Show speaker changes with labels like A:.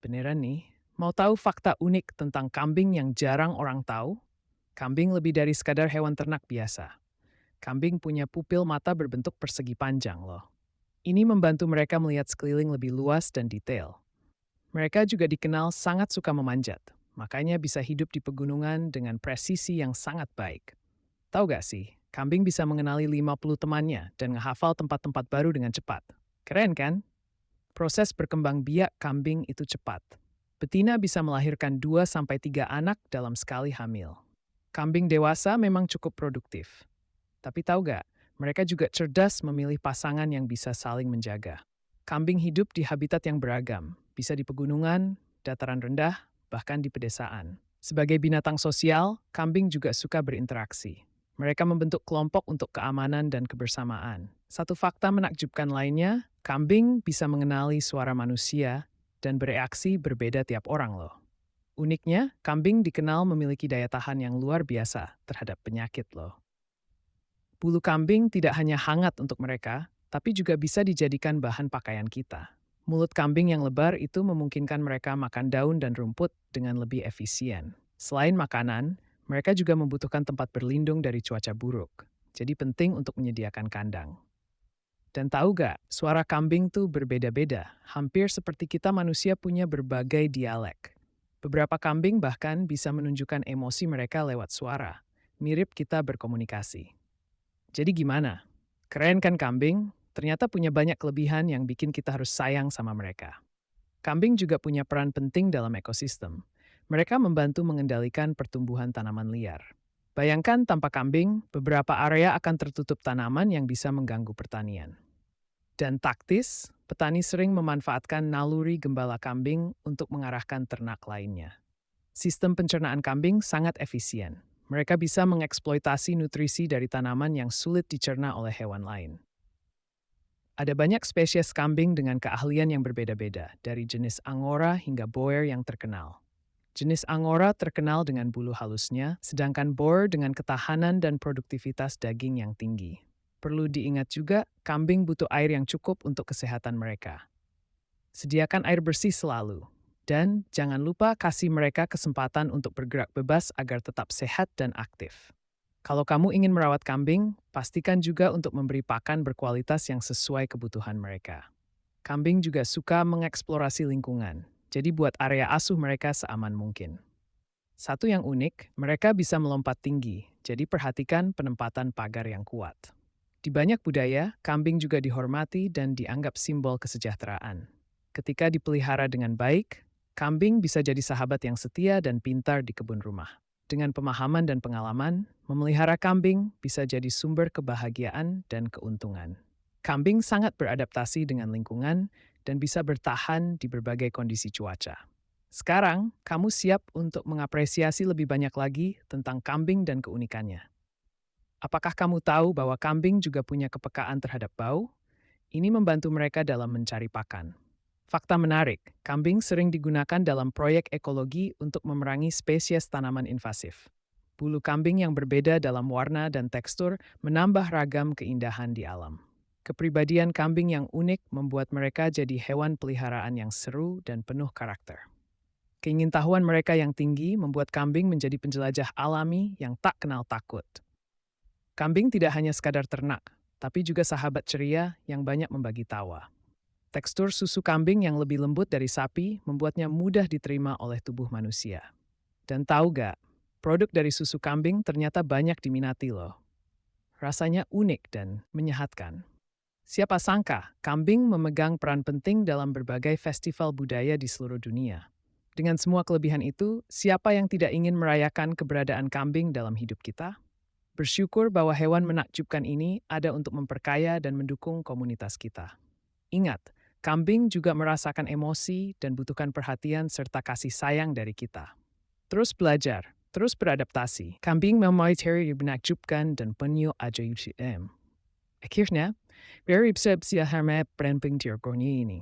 A: Beneran nih, mau tahu fakta unik tentang kambing yang jarang orang tahu? Kambing lebih dari sekadar hewan ternak biasa. Kambing punya pupil mata berbentuk persegi panjang loh. Ini membantu mereka melihat sekeliling lebih luas dan detail. Mereka juga dikenal sangat suka memanjat, makanya bisa hidup di pegunungan dengan presisi yang sangat baik. Tahu gak sih, kambing bisa mengenali 50 temannya dan menghafal tempat-tempat baru dengan cepat. Keren kan? Proses berkembang biak kambing itu cepat. Betina bisa melahirkan 2 sampai 3 anak dalam sekali hamil. Kambing dewasa memang cukup produktif. Tapi tahu gak, mereka juga cerdas memilih pasangan yang bisa saling menjaga. Kambing hidup di habitat yang beragam, bisa di pegunungan, dataran rendah, bahkan di pedesaan. Sebagai binatang sosial, kambing juga suka berinteraksi. Mereka membentuk kelompok untuk keamanan dan kebersamaan. Satu fakta menakjubkan lainnya, kambing bisa mengenali suara manusia dan bereaksi berbeda tiap orang loh. Uniknya, kambing dikenal memiliki daya tahan yang luar biasa terhadap penyakit loh. Bulu kambing tidak hanya hangat untuk mereka, tapi juga bisa dijadikan bahan pakaian kita. Mulut kambing yang lebar itu memungkinkan mereka makan daun dan rumput dengan lebih efisien. Selain makanan, mereka juga membutuhkan tempat berlindung dari cuaca buruk. Jadi penting untuk menyediakan kandang. Dan tahu gak, suara kambing tuh berbeda-beda, hampir seperti kita manusia punya berbagai dialek. Beberapa kambing bahkan bisa menunjukkan emosi mereka lewat suara, mirip kita berkomunikasi. Jadi gimana? Keren kan kambing? Ternyata punya banyak kelebihan yang bikin kita harus sayang sama mereka. Kambing juga punya peran penting dalam ekosistem. Mereka membantu mengendalikan pertumbuhan tanaman liar. Bayangkan tanpa kambing, beberapa area akan tertutup tanaman yang bisa mengganggu pertanian. Dan taktis, petani sering memanfaatkan naluri gembala kambing untuk mengarahkan ternak lainnya. Sistem pencernaan kambing sangat efisien. Mereka bisa mengeksploitasi nutrisi dari tanaman yang sulit dicerna oleh hewan lain. Ada banyak spesies kambing dengan keahlian yang berbeda-beda, dari jenis Angora hingga Boer yang terkenal. Jenis Angora terkenal dengan bulu halusnya, sedangkan Boer dengan ketahanan dan produktivitas daging yang tinggi. Perlu diingat juga, kambing butuh air yang cukup untuk kesehatan mereka. Sediakan air bersih selalu. Dan jangan lupa kasih mereka kesempatan untuk bergerak bebas agar tetap sehat dan aktif. Kalau kamu ingin merawat kambing, pastikan juga untuk memberi pakan berkualitas yang sesuai kebutuhan mereka. Kambing juga suka mengeksplorasi lingkungan, jadi buat area asuh mereka seaman mungkin. Satu yang unik, mereka bisa melompat tinggi, jadi perhatikan penempatan pagar yang kuat. Di banyak budaya, kambing juga dihormati dan dianggap simbol kesejahteraan. Ketika dipelihara dengan baik, kambing bisa jadi sahabat yang setia dan pintar di kebun rumah. Dengan pemahaman dan pengalaman, memelihara kambing bisa jadi sumber kebahagiaan dan keuntungan. Kambing sangat beradaptasi dengan lingkungan dan bisa bertahan di berbagai kondisi cuaca. Sekarang, kamu siap untuk mengapresiasi lebih banyak lagi tentang kambing dan keunikannya. Apakah kamu tahu bahwa kambing juga punya kepekaan terhadap bau? Ini membantu mereka dalam mencari pakan. Fakta menarik, kambing sering digunakan dalam proyek ekologi untuk memerangi spesies tanaman invasif. Bulu kambing yang berbeda dalam warna dan tekstur menambah ragam keindahan di alam. Kepribadian kambing yang unik membuat mereka jadi hewan peliharaan yang seru dan penuh karakter. Keingintahuan mereka yang tinggi membuat kambing menjadi penjelajah alami yang tak kenal takut. Kambing tidak hanya sekadar ternak, tapi juga sahabat ceria yang banyak membagi tawa. Tekstur susu kambing yang lebih lembut dari sapi membuatnya mudah diterima oleh tubuh manusia. Dan tahu gak, produk dari susu kambing ternyata banyak diminati loh. Rasanya unik dan menyehatkan. Siapa sangka, kambing memegang peran penting dalam berbagai festival budaya di seluruh dunia. Dengan semua kelebihan itu, siapa yang tidak ingin merayakan keberadaan kambing dalam hidup kita? Bersyukur bahwa hewan menakjubkan ini ada untuk memperkaya dan mendukung komunitas kita. Ingat, kambing juga merasakan emosi dan butuhkan perhatian serta kasih sayang dari kita. Terus belajar, terus beradaptasi. Kambing memang menakjubkan dan penuh ajaib. Akhirnya, very bisa hama penting ini.